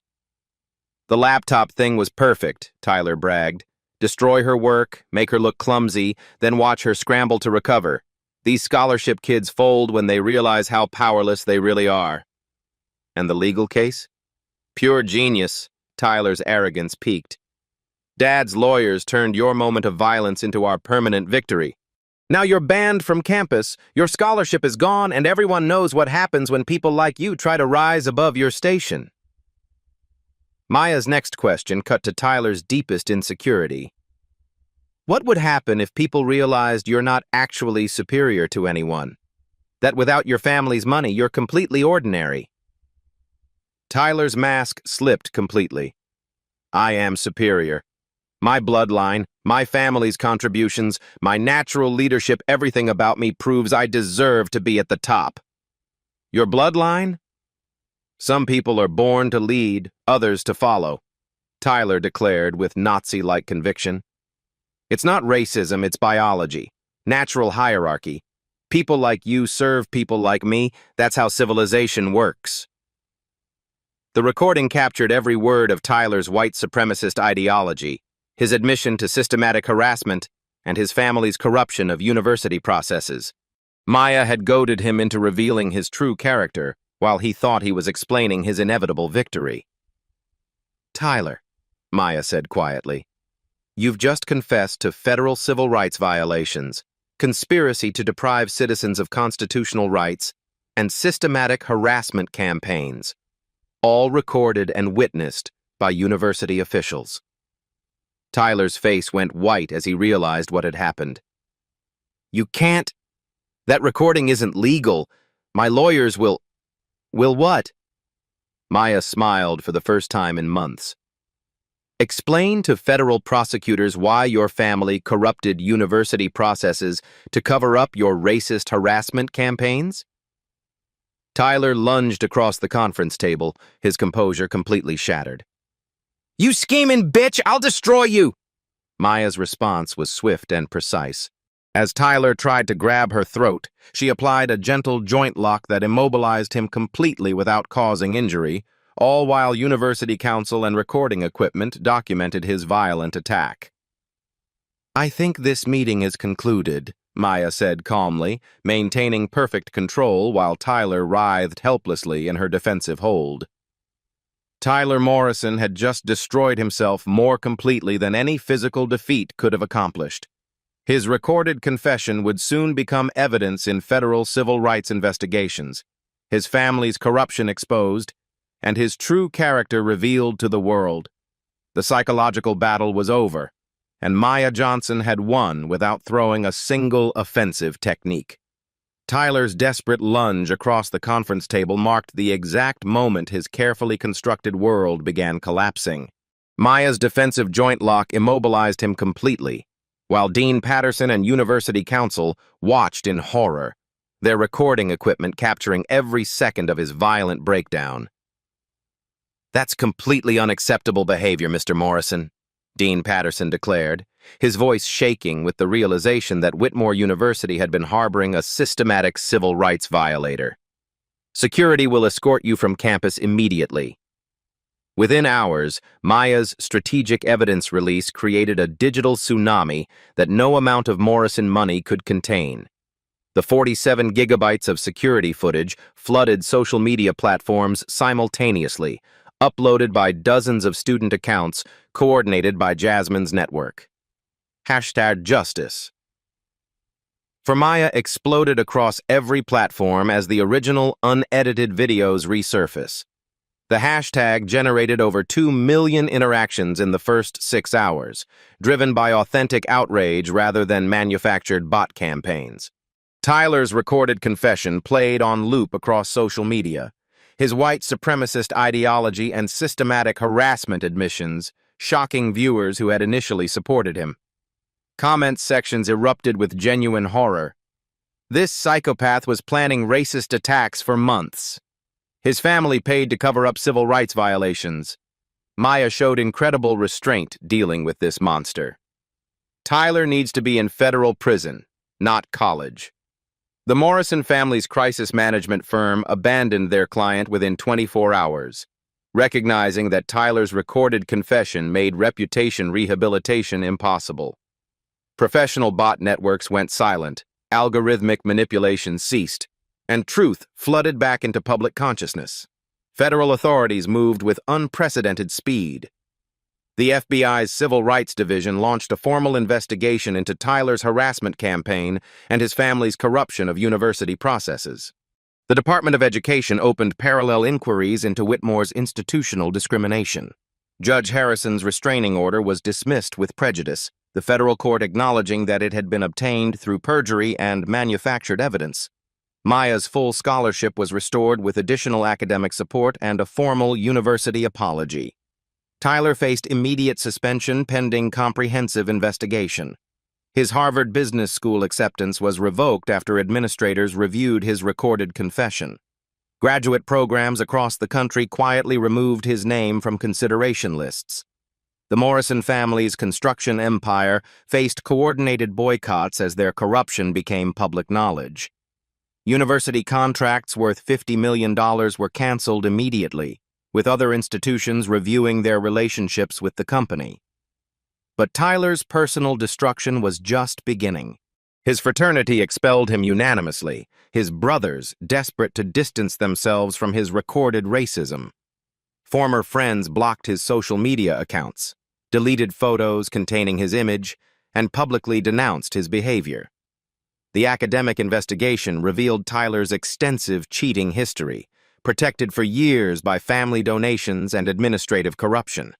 The laptop thing was perfect, Tyler bragged. Destroy her work, make her look clumsy, then watch her scramble to recover. These scholarship kids fold when they realize how powerless they really are. And the legal case? Pure genius, Tyler's arrogance peaked. Dad's lawyers turned your moment of violence into our permanent victory. Now you're banned from campus, your scholarship is gone, and everyone knows what happens when people like you try to rise above your station. Maya's next question cut to Tyler's deepest insecurity. What would happen if people realized you're not actually superior to anyone? That without your family's money, you're completely ordinary? Tyler's mask slipped completely. I am superior. My bloodline, my family's contributions, my natural leadership, everything about me proves I deserve to be at the top. Your bloodline? Some people are born to lead, others to follow, Tyler declared with Nazi-like conviction. It's not racism, it's biology, natural hierarchy. People like you serve people like me, that's how civilization works. The recording captured every word of Tyler's white supremacist ideology, his admission to systematic harassment, and his family's corruption of university processes. Maya had goaded him into revealing his true character, while he thought he was explaining his inevitable victory. Tyler, Maya said quietly, you've just confessed to federal civil rights violations, conspiracy to deprive citizens of constitutional rights, and systematic harassment campaigns, all recorded and witnessed by university officials. Tyler's face went white as he realized what had happened. You can't. That recording isn't legal. My lawyers will what? Maya smiled for the first time in months. Explain to federal prosecutors why your family corrupted university processes to cover up your racist harassment campaigns? Tyler lunged across the conference table, his composure completely shattered. You scheming bitch, I'll destroy you! Maya's response was swift and precise. As Tyler tried to grab her throat, she applied a gentle joint lock that immobilized him completely without causing injury, all while university counsel and recording equipment documented his violent attack. I think this meeting is concluded, Maya said calmly, maintaining perfect control while Tyler writhed helplessly in her defensive hold. Tyler Morrison had just destroyed himself more completely than any physical defeat could have accomplished. His recorded confession would soon become evidence in federal civil rights investigations, his family's corruption exposed, and his true character revealed to the world. The psychological battle was over, and Maya Johnson had won without throwing a single offensive technique. Tyler's desperate lunge across the conference table marked the exact moment his carefully constructed world began collapsing. Maya's defensive joint lock immobilized him completely, while Dean Patterson and University Counsel watched in horror, their recording equipment capturing every second of his violent breakdown. "That's completely unacceptable behavior, Mr. Morrison," Dean Patterson declared, his voice shaking with the realization that Whitmore University had been harboring a systematic civil rights violator. "Security will escort you from campus immediately." Within hours, Maya's strategic evidence release created a digital tsunami that no amount of Morrison money could contain. The 47 gigabytes of security footage flooded social media platforms simultaneously, uploaded by dozens of student accounts coordinated by Jasmine's network. #Justice. For Maya exploded across every platform as the original unedited videos resurface. The hashtag generated over 2 million interactions in the first 6 hours, driven by authentic outrage rather than manufactured bot campaigns. Tyler's recorded confession played on loop across social media, his white supremacist ideology and systematic harassment admissions shocking viewers who had initially supported him. Comment sections erupted with genuine horror. This psychopath was planning racist attacks for months. His family paid to cover up civil rights violations. Maya showed incredible restraint dealing with this monster. Tyler needs to be in federal prison, not college. The Morrison family's crisis management firm abandoned their client within 24 hours, recognizing that Tyler's recorded confession made reputation rehabilitation impossible. Professional bot networks went silent, algorithmic manipulation ceased, and truth flooded back into public consciousness. Federal authorities moved with unprecedented speed. The FBI's Civil Rights Division launched a formal investigation into Tyler's harassment campaign and his family's corruption of university processes. The Department of Education opened parallel inquiries into Whitmore's institutional discrimination. Judge Harrison's restraining order was dismissed with prejudice, the federal court acknowledging that it had been obtained through perjury and manufactured evidence. Maya's full scholarship was restored with additional academic support and a formal university apology. Tyler faced immediate suspension pending comprehensive investigation. His Harvard Business School acceptance was revoked after administrators reviewed his recorded confession. Graduate programs across the country quietly removed his name from consideration lists. The Morrison family's construction empire faced coordinated boycotts as their corruption became public knowledge. University contracts worth $50 million were canceled immediately, with other institutions reviewing their relationships with the company. But Tyler's personal destruction was just beginning. His fraternity expelled him unanimously, his brothers desperate to distance themselves from his recorded racism. Former friends blocked his social media accounts, deleted photos containing his image, and publicly denounced his behavior. The academic investigation revealed Tyler's extensive cheating history, protected for years by family donations and administrative corruption.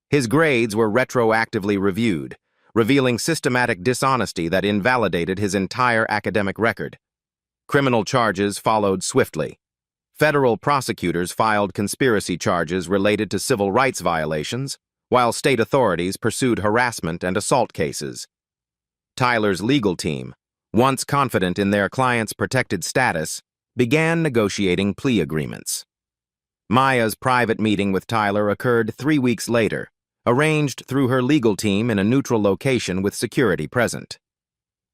His grades were retroactively reviewed, revealing systematic dishonesty that invalidated his entire academic record. Criminal charges followed swiftly. Federal prosecutors filed conspiracy charges related to civil rights violations, while state authorities pursued harassment and assault cases. Tyler's legal team, once confident in their client's protected status, began negotiating plea agreements. Maya's private meeting with Tyler occurred 3 weeks later, arranged through her legal team in a neutral location with security present.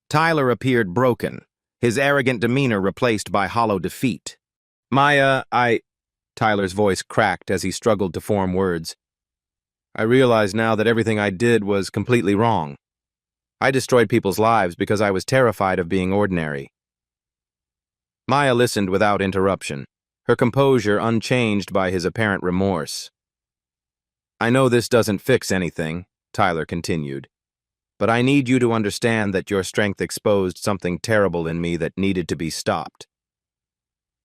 Tyler appeared broken, his arrogant demeanor replaced by hollow defeat. "Maya, Tyler's voice cracked as he struggled to form words. "I realize now that everything I did was completely wrong. I destroyed people's lives because I was terrified of being ordinary." Maya listened without interruption, her composure unchanged by his apparent remorse. "I know this doesn't fix anything," Tyler continued, "but I need you to understand that your strength exposed something terrible in me that needed to be stopped."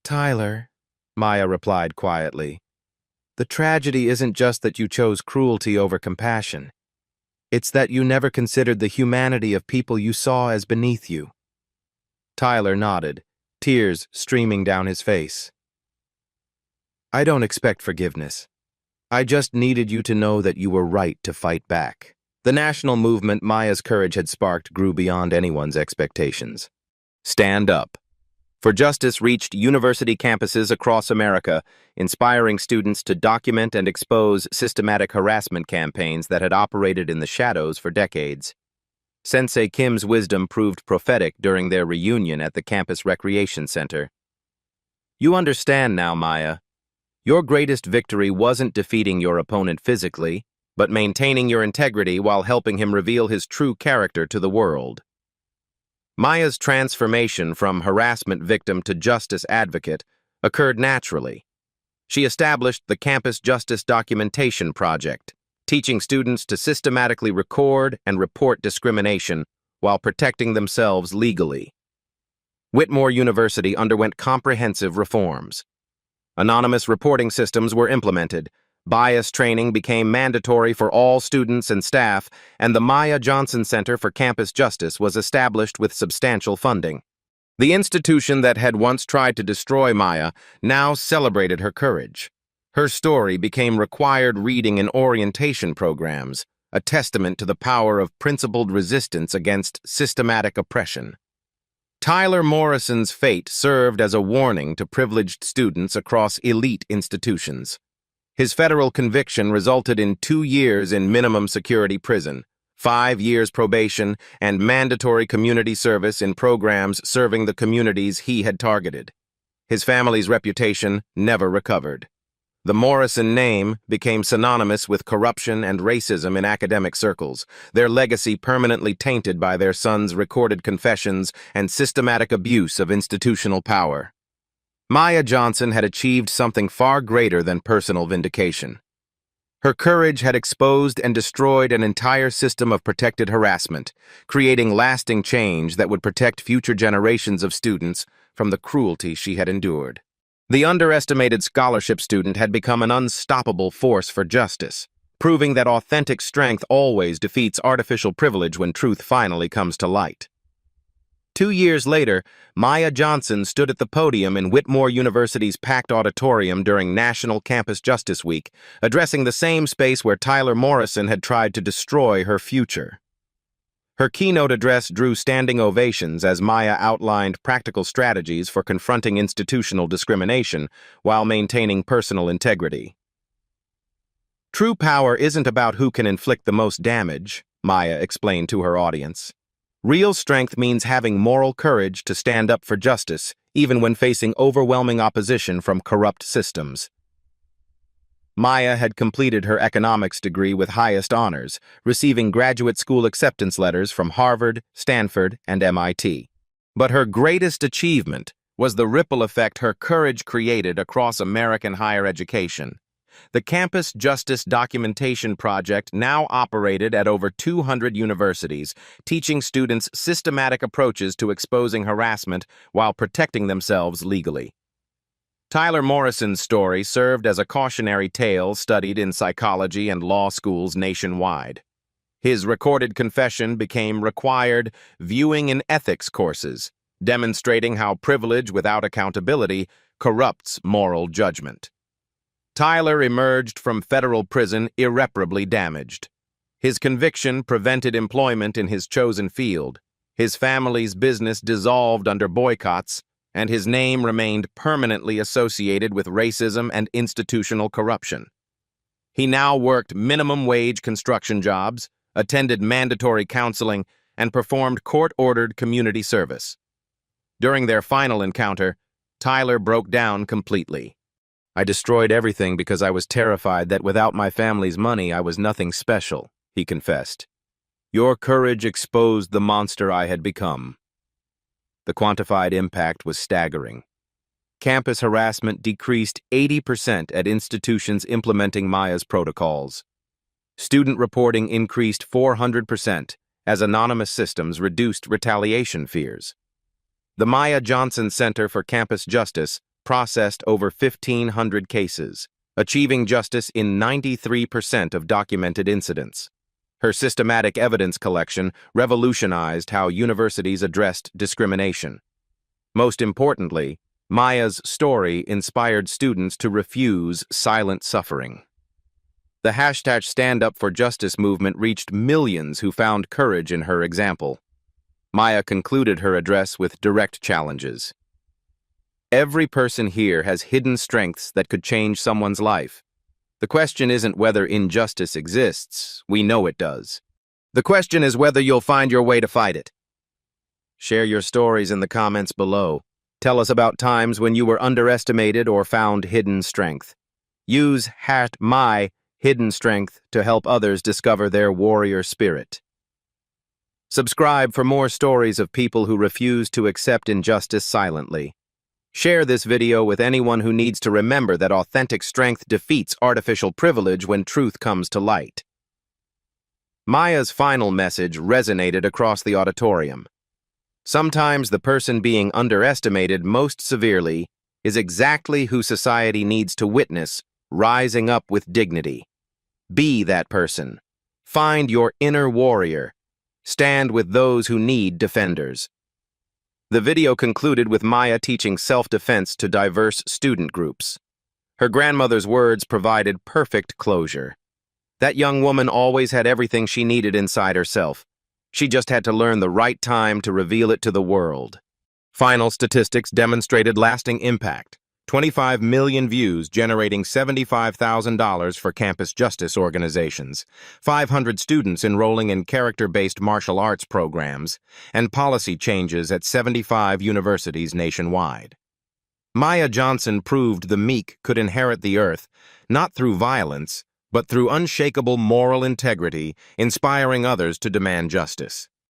"Tyler," Maya replied quietly, "the tragedy isn't just that you chose cruelty over compassion. It's that you never considered the humanity of people you saw as beneath you." Tyler nodded, tears streaming down his face. "I don't expect forgiveness. I just needed you to know that you were right to fight back. The national movement Maya's courage had sparked grew beyond anyone's expectations. Stand Up for Justice reached university campuses across America, inspiring students to document and expose systematic harassment campaigns that had operated in the shadows for decades. Sensei Kim's wisdom proved prophetic during their reunion at the campus recreation center. You understand now, Maya. Your greatest victory wasn't defeating your opponent physically, but maintaining your integrity while helping him reveal his true character to the world. Maya's transformation from harassment victim to justice advocate occurred naturally. She established the Campus Justice Documentation Project, teaching students to systematically record and report discrimination while protecting themselves legally. Whitmore University underwent comprehensive reforms. Anonymous reporting systems were implemented, bias training became mandatory for all students and staff, and the Maya Johnson Center for Campus Justice was established with substantial funding. The institution that had once tried to destroy Maya now celebrated her courage. Her story became required reading in orientation programs, a testament to the power of principled resistance against systematic oppression. Tyler Morrison's fate served as a warning to privileged students across elite institutions. His federal conviction resulted in 2 years in minimum security prison, 5 years probation, and mandatory community service in programs serving the communities he had targeted. His family's reputation never recovered. The Morrison name became synonymous with corruption and racism in academic circles, their legacy permanently tainted by their son's recorded confessions and systematic abuse of institutional power. Maya Johnson had achieved something far greater than personal vindication. Her courage had exposed and destroyed an entire system of protected harassment, creating lasting change that would protect future generations of students from the cruelty she had endured. The underestimated scholarship student had become an unstoppable force for justice, proving that authentic strength always defeats artificial privilege when truth finally comes to light. 2 years later, Maya Johnson stood at the podium in Whitmore University's packed auditorium during National Campus Justice Week, addressing the same space where Tyler Morrison had tried to destroy her future. Her keynote address drew standing ovations as Maya outlined practical strategies for confronting institutional discrimination while maintaining personal integrity. True power isn't about who can inflict the most damage, Maya explained to her audience. Real strength means having moral courage to stand up for justice, even when facing overwhelming opposition from corrupt systems. Maya had completed her economics degree with highest honors, receiving graduate school acceptance letters from Harvard, Stanford, and MIT. But her greatest achievement was the ripple effect her courage created across American higher education. The Campus Justice Documentation Project now operated at over 200 universities, teaching students systematic approaches to exposing harassment while protecting themselves legally. Tyler Morrison's story served as a cautionary tale studied in psychology and law schools nationwide. His recorded confession became required viewing and ethics courses, demonstrating how privilege without accountability corrupts moral judgment. Tyler emerged from federal prison irreparably damaged. His conviction prevented employment in his chosen field, his family's business dissolved under boycotts, and his name remained permanently associated with racism and institutional corruption. He now worked minimum-wage construction jobs, attended mandatory counseling, and performed court-ordered community service. During their final encounter, Tyler broke down completely. "I destroyed everything because I was terrified that without my family's money I was nothing special," he confessed. "Your courage exposed the monster I had become." The quantified impact was staggering. Campus harassment decreased 80% at institutions implementing Maya's protocols. Student reporting increased 400% as anonymous systems reduced retaliation fears. The Maya Johnson Center for Campus Justice processed over 1,500 cases, achieving justice in 93% of documented incidents. Her systematic evidence collection revolutionized how universities addressed discrimination. Most importantly, Maya's story inspired students to refuse silent suffering. The hashtag Stand Up for Justice movement reached millions who found courage in her example. Maya concluded her address with direct challenges. Every person here has hidden strengths that could change someone's life. The question isn't whether injustice exists, we know it does. The question is whether you'll find your way to fight it. Share your stories in the comments below. Tell us about times when you were underestimated or found hidden strength. Use #MyHiddenStrength to help others discover their warrior spirit. Subscribe for more stories of people who refuse to accept injustice silently. Share this video with anyone who needs to remember that authentic strength defeats artificial privilege when truth comes to light. Maya's final message resonated across the auditorium. Sometimes the person being underestimated most severely is exactly who society needs to witness rising up with dignity. Be that person. Find your inner warrior. Stand with those who need defenders. The video concluded with Maya teaching self-defense to diverse student groups. Her grandmother's words provided perfect closure. That young woman always had everything she needed inside herself. She just had to learn the right time to reveal it to the world. Final statistics demonstrated lasting impact. 25 million views generating $75,000 for campus justice organizations, 500 students enrolling in character-based martial arts programs, and policy changes at 75 universities nationwide. Maya Johnson proved the meek could inherit the earth, not through violence, but through unshakable moral integrity, inspiring others to demand justice.